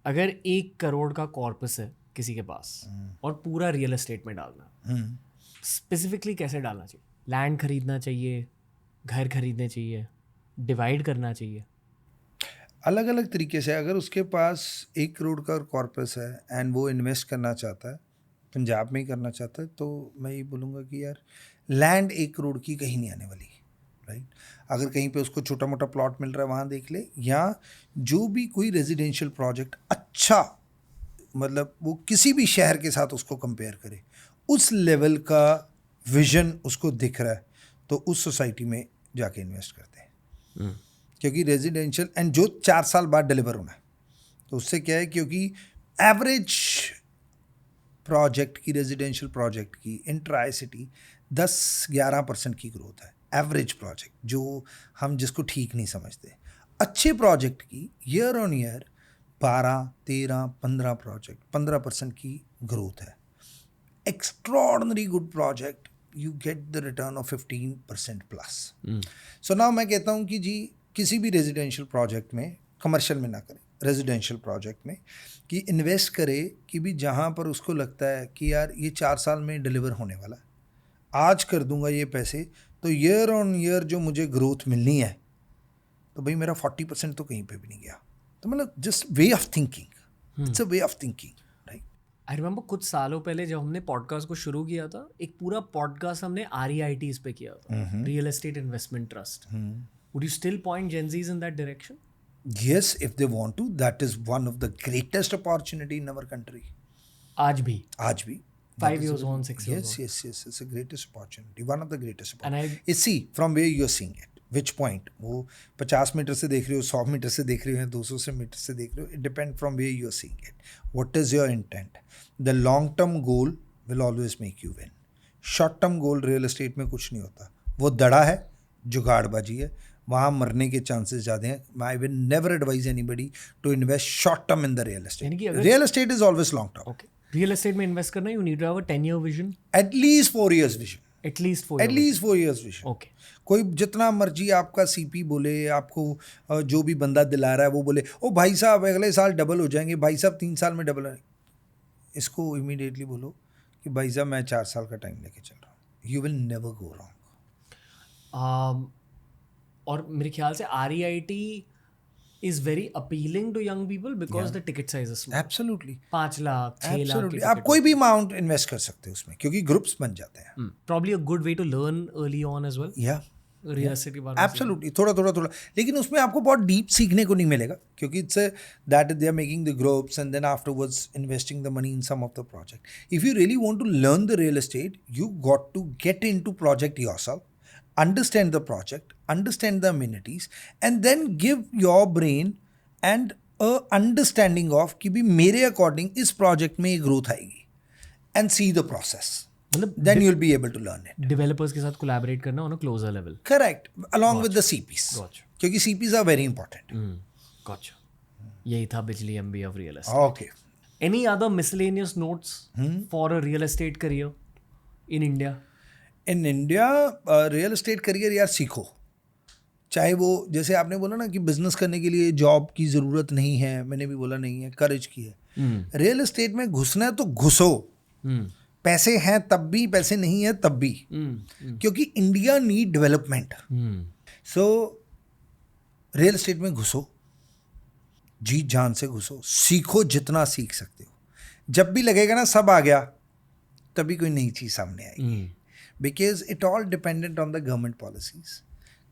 अगर 1 करोड़ का कॉर्पस है किसी के पास और पूरा रियल एस्टेट में डालना, स्पेसिफिकली कैसे डालना चाहिए? लैंड खरीदना चाहिए, घर खरीदने चाहिए, डिवाइड करना चाहिए? अलग अलग तरीके से। अगर उसके पास 1 करोड़ का कॉर्पस है एंड वो इन्वेस्ट करना चाहता है, पंजाब में ही करना चाहता है, तो मैं ये बोलूँगा कि यार लैंड 1 करोड़ की कहीं नहीं आने वाली, राइट। अगर कहीं पे उसको छोटा मोटा प्लॉट मिल रहा है वहाँ देख ले, या जो भी कोई रेजिडेंशियल प्रोजेक्ट अच्छा, मतलब वो किसी भी शहर के साथ उसको कंपेयर करे, उस लेवल का विजन उसको दिख रहा है, तो उस सोसाइटी में जाके इन्वेस्ट करते हैं। क्योंकि रेजिडेंशियल एंड जो 4 साल बाद डिलीवर होना है, तो उससे क्या है, क्योंकि एवरेज प्रोजेक्ट की, रेजिडेंशियल प्रोजेक्ट की इन ट्राई सिटी 10-11% की ग्रोथ है। एवरेज प्रोजेक्ट जो हम जिसको ठीक नहीं समझते, अच्छे प्रोजेक्ट की ईयर ऑन ईयर 12-13-15% की ग्रोथ है। Extraordinary good project you get the return of 15% plus. So now मैं कहता हूँ कि जी किसी भी रेजिडेंशियल प्रोजेक्ट में, कमर्शियल में ना करें, रेजिडेंशियल प्रोजेक्ट में कि इन्वेस्ट करे कि भी जहाँ पर उसको लगता है कि यार ये 4 साल में डिलीवर होने वाला है, आज कर दूंगा ये पैसे, तो ईयर ऑन ईयर जो मुझे ग्रोथ मिलनी है, तो भाई मेरा 40% तो कहीं पे भी नहीं गया। तो मतलब just way of thinking, it's a way of thinking, right. I remember कुछ सालों पहले जब हमने पॉडकास्ट को शुरू किया था, एक पूरा पॉडकास्ट हमने REITs पे किया था, real estate investment trust. Would you still point Gen Zs in that direction? Yes, if they want to, that is one of the greatest opportunity in our country. आज भी आज भी 5 years on, 6 years yes, on. yes, yes, it's a greatest opportunity, one of the greatest And opportunity. See from where you are seeing it, which point, वो 50 metre से देख रहे हो, 100 metre से देख रहे हो, 200 से मीटर से देख रहे हो, it depends from where you are seeing it. What is your intent? The long term goal will always make you win. Short term goal real estate में कुछ नहीं होता, वो दड़ा है, जुगाड़बाजी है, वहाँ मरने के चांसेस ज़्यादा हैं। I will never advise anybody to invest short term in the real estate. Real estate is always long term. Okay, real estate में इन्वेस्ट करना, you need to have a 10-year vision, at least 4 years vision, at least 4 at least 4 years vision. Okay, कोई जितना मर्जी आपका CP बोले, आपको जो भी बंदा दिला रहा है वो बोले ओ भाई साहब अगले साल डबल हो जाएंगे, भाई साहब 3 साल में डबल, इसको इमीडिएटली बोलो कि भाई साहब मैं 4 साल का टाइम लेके चल रहा हूँ, you will never go wrong. और मेरे ख्याल से REIT is very appealing to young people because the ticket size is small. Absolutely, 5 lakh 6 lakh की एब्सोल्युटली, ticket आप कोई भी अमाउंट इन्वेस्ट कर सकते हो उसमें, क्योंकि ग्रुप्स बन जाते हैं। probably a good way to learn early on as well. या रियल एस्टेट के बारे में एब्सोल्युटली, थोड़ा, लेकिन उसमें आपको बहुत डीप सीखने को नहीं मिलेगा, क्योंकि it's that they are making the groups and then afterwards investing the money in some of the project. If you really want to learn the real estate, you got to get into project yourself, understand the project, understand the amenities, and then give your brain and a understanding of कि भी मेरे according इस project में ये growth आएगी, and see the process. मतलब Then you'll be able to learn it. Developers के साथ कोलैबोरेट करना on a closer level. Correct, along with the CPs. Gotcha. क्योंकि CPs are very important. Gotcha. यही था बिजली MBA of real estate. Okay. Any other miscellaneous notes for a real estate career in India? In India real estate career यार सीखो, चाहे वो जैसे आपने बोला ना कि बिजनेस करने के लिए जॉब की ज़रूरत नहीं है, मैंने भी बोला नहीं है, करेज की है। रियल एस्टेट में घुसना है तो घुसो, पैसे हैं तब भी, पैसे नहीं है तब भी, क्योंकि India need development. So real estate में घुसो, जी जान से घुसो, सीखो जितना सीख सकते हो। जब भी लगेगा ना सब आ गया, तभी कोई नई चीज़ सामने आएगी, because it all dependent on the government policies.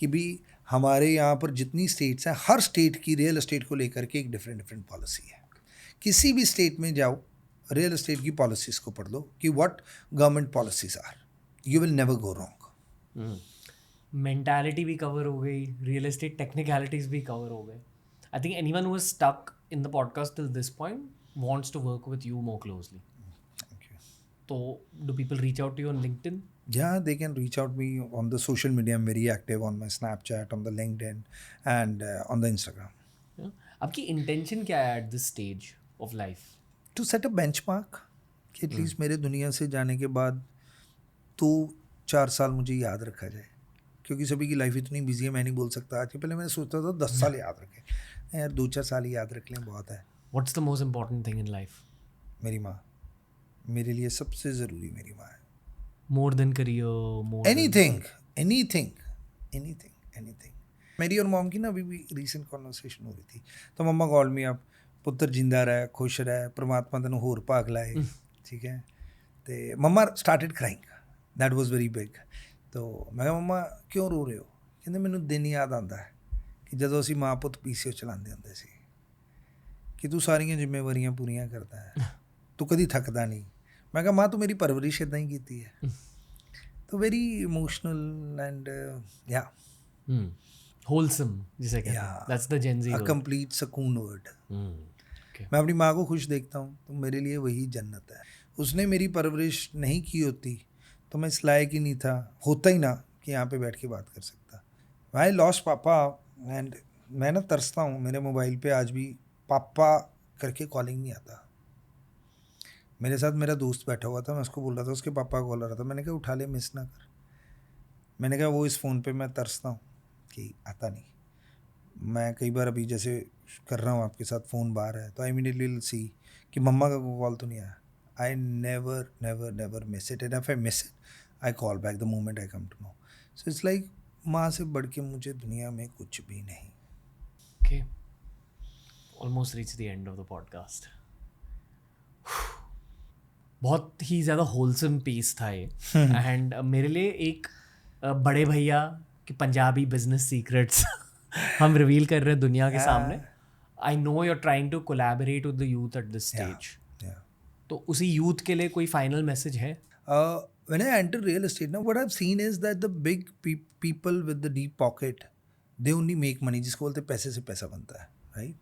कि भी हमारे यहाँ पर जितनी स्टेट्स हैं, हर स्टेट की रियल एस्टेट को लेकर के एक डिफरेंट पॉलिसी है। किसी भी स्टेट में जाओ, रियल एस्टेट की पॉलिसीज़ को पढ़ लो कि what government policies are, you will never go wrong. Mentality भी कवर हो गई, रियल एस्टेट टेक्निकलिटीज भी कवर हो गए. I think anyone who is stuck in the podcast till this point wants to work with you more closely. So, do people reach out to you on LinkedIn? Yeah, they can reach out me on the social media. I'm very active on my Snapchat, on the LinkedIn, and on the Instagram. Yeah. आपकी intention क्या है at this stage of life? To set a benchmark. कि at least मेरे दुनिया से जाने के बाद तो 4 साल मुझे याद रखा जाए, क्योंकि सभी की लाइफ इतनी बिजी है, मैं नहीं बोल सकता। आज के पहले मैंने सोचता था 10 साल याद रखें, यार 2-4 साल याद रख लें बहुत है। What's the most important thing in life? मेरी माँ, मेरे लिए सबसे ज़रूरी मेरी माँ है. More than career, more than anything anything anything anything. मेरी और मॉम की ना अभी भी रीसेंट कॉन्वर्सेशन हो रही थी. तो मम्मा कॉल मी अप, पुੱਤਰ जिंदा रहे, खुश रहे, परमात्मा ਤੈਨੂੰ ਹੋਰ ਭਾਗ ਲਾਏ. ठीक है. ਤੇ mama started crying. That was very big. तो मैं कहा मम्मा क्यों रो रहे हो? ਕਹਿੰਦੇ ਮੈਨੂੰ ਦਿਨ ਯਾਦ ਆਉਂਦਾ ਹੈ ਕਿ ਜਦੋਂ ਅਸੀਂ ਮਾਂ ਪੁੱਤ ਪੀਸੀਓ ਚਲਾਉਂਦੇ ਹੁੰਦੇ ਸੀ ਕਿ ਤੂੰ ਸਾਰੀਆਂ ਜ਼ਿੰਮੇਵਾਰੀਆਂ ਪੂਰੀਆਂ ਕਰਦਾ ਹੈ, ਤੂੰ ਕਦੀ ਥੱਕਦਾ ਨਹੀਂ. ਮੈਂ ਕਿਹਾ ਮਾਂ ਤੂੰ ਮੇਰੀ ਪਰਵਰਿਸ਼ ਇਦਾਂ ਹੀ ਕੀਤੀ ਹੈ. तो वेरी इमोशनल एंड या wholesome जिसे कहते हैं. That's the Gen Z a word. Complete सुकून वर्ड. Okay. मैं अपनी माँ को खुश देखता हूँ तो मेरे लिए वही जन्नत है. उसने मेरी परवरिश नहीं की होती तो मैं इस लायक ही नहीं था, होता ही ना कि यहाँ पे बैठ के बात कर सकता. आई लॉस्ट पापा एंड मैं ना तरसता हूँ. मेरे मोबाइल पे आज भी पापा करके कॉलिंग नहीं आता. मेरे साथ मेरा दोस्त बैठा हुआ था, मैं उसको बोल रहा था, उसके पापा कॉल आ रहा था. मैंने कहा उठा ले, मिस ना कर. मैंने कहा वो इस फ़ोन पे मैं तरसता हूँ कि आता नहीं. मैं कई बार अभी जैसे कर रहा हूँ आपके साथ, फ़ोन बाहर है तो आई इमीडिएटली विल सी कि मम्मा का कॉल तो नहीं आया. I never never never miss it. And if I miss it I call back the moment I come to know. So it's like माँ से बढ़ के मुझे दुनिया में कुछ भी नहीं. Okay. Almost reached the end of the podcast. बहुत ही ज़्यादा होलसम पीस था ये. एंड मेरे लिए एक बड़े भैया कि पंजाबी बिजनेस सीक्रेट्स हम रिवील कर रहे हैं दुनिया के सामने. I know you are trying to collaborate with the youth at this stage. Yeah. तो उसी यूथ के लिए कोई फाइनल मैसेज है? When I enter real estate now, what I've seen is that the big people with the deep pocket, they only make money. जिसको बोलते हैं पैसे से पैसा बनता है, right?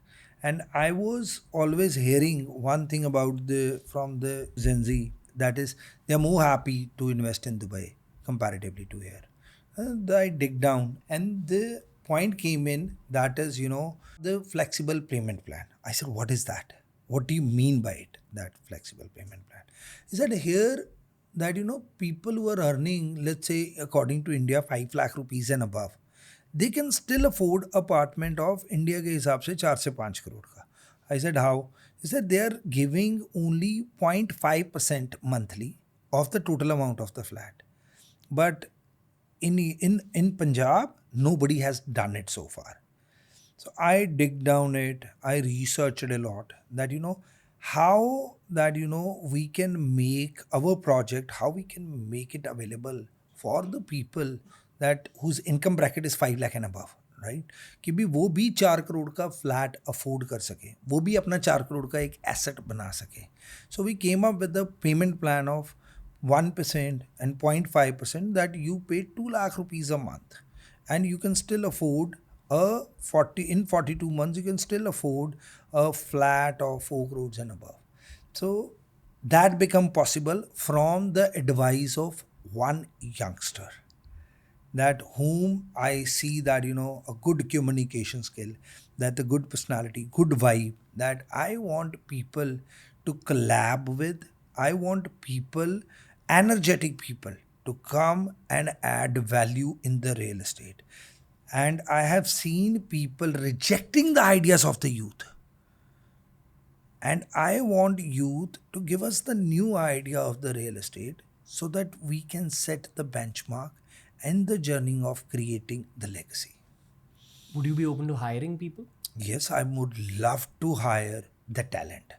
And I was always hearing one thing about from the Gen Z, that is they are more happy to invest in Dubai comparatively to here. I dig down and the point came in, that is, you know, the flexible payment plan. I said, what is that? What do you mean by it, that flexible payment plan? Is that here that, you know, people who are earning, let's say according to India 5 lakh rupees and above, they can still afford apartment of India के हिसाब से 4 से 5 करोड़ का. I said how? He said they are giving only 0.5% monthly of the total amount of the flat. But in Punjab, nobody has done it so far. So I dig down it, I researched a lot that, you know, how that, you know, we can make our project, how we can make it available for the people that whose income bracket is 5 lakh and above, right? कि भी वो भी 4 करोड़ का flat afford कर सके, वो भी अपना 4 करोड़ का एक एसेट बना सके. So we came up with a payment plan of 1% and 0.5% that you pay 2 lakh rupees a month and you can still afford in 42 months you can still afford a flat of 4 crores and above. So that become possible from the advice of one youngster, that whom I see that, you know, a good communication skill, that a good personality, good vibe, that I want people to collab with. I want people, energetic people, to come and add value in the real estate. And I have seen people rejecting the ideas of the youth. And I want youth to give us the new idea of the real estate so that we can set the benchmark and the journey of creating the legacy. Would you be open to hiring people? Yes, I would love to hire the talent.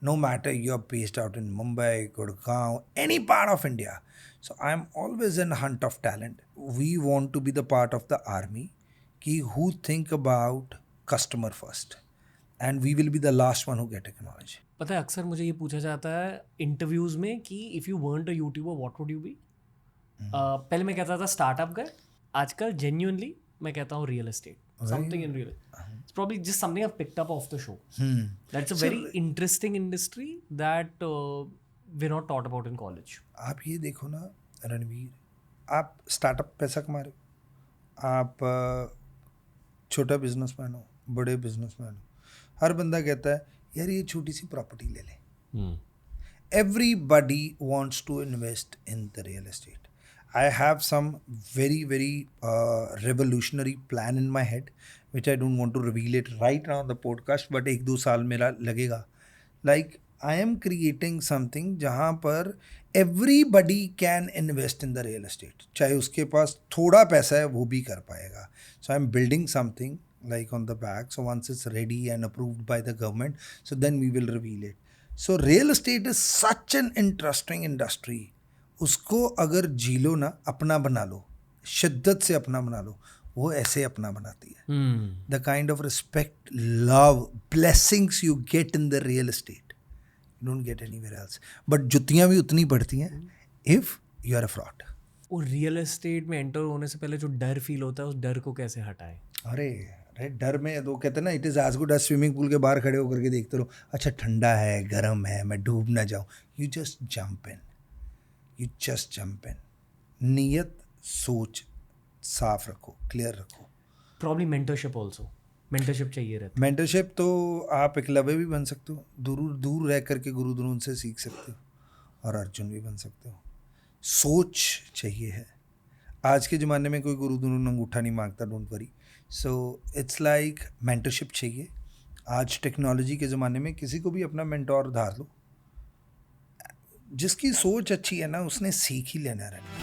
No matter you're based out in Mumbai, Gurgaon, any part of India. So I'm always in hunt of talent. We want to be the part of the army who think about customer first. And we will be the last one who get acknowledged. पता है अक्सर मुझे ये पूछा जाता है interviews में कि if you weren't a YouTuber, what would you be? पहले मैं कहता था स्टार्टअप गाय. आजकल जेन्युइनली मैं कहता हूँ real estate. Something in real estate. It's probably just something I've picked up off the show. That's a very interesting industry that we're not taught about in college. आप ये देखो ना रणवीर, आप स्टार्टअप पैसा कमा रहे हो, आप छोटा बिजनेसमैन हो, बड़े बिजनेसमैन हो, हर बंदा कहता है यार ये छोटी सी प्रॉपर्टी ले ले. Everybody wants to invest in the real estate. I have some very revolutionary plan in my head which I don't want to reveal it right now on the podcast, but 1-2 साल मेरा लगेगा. Like I am creating something जहाँ पर everybody can invest in the real estate. चाहे उसके पास थोड़ा पैसा है वो भी कर पाएगा. So I am building something like on the back. So once it's ready and approved by the government, so then we will reveal it. So real estate is such an interesting industry. उसको अगर जी लो ना, अपना बना लो, शिद्दत से अपना बना लो, वो ऐसे अपना बनाती है. The kind of respect, love, blessings you get in the real estate, you don't get anywhere else. But जुतियाँ भी उतनी पड़ती हैं if you are a fraud. और रियल एस्टेट में एंटर होने से पहले जो डर फील होता है, उस डर को कैसे हटाए? अरे डर में तो कहते हैं ना, it is as good as swimming pool के बाहर खड़े होकर के देखते रहो, अच्छा ठंडा है, गर्म है, मैं डूब ना जाऊँ. You just jump in, you just jump in. नीयत सोच साफ रखो, क्लियर रखो. प्रॉब्ली मेंटरशिप ऑल्सो, मेंटरशिप चाहिए रहता मेंटरशिप तो आप एकलव्य भी बन सकते हो, दूर रह करके गुरु द्रोण से सीख सकते हो, और अर्जुन भी बन सकते हो. सोच चाहिए है. आज के ज़माने में कोई गुरु द्रोण अंगूठा नहीं मांगता, don't worry. So it's like mentorship चाहिए. आज टेक्नोलॉजी के ज़माने में किसी को भी अपना मेंटोर धार लो. जिसकी सोच अच्छी है ना, उसने सीख ही लेना रहना.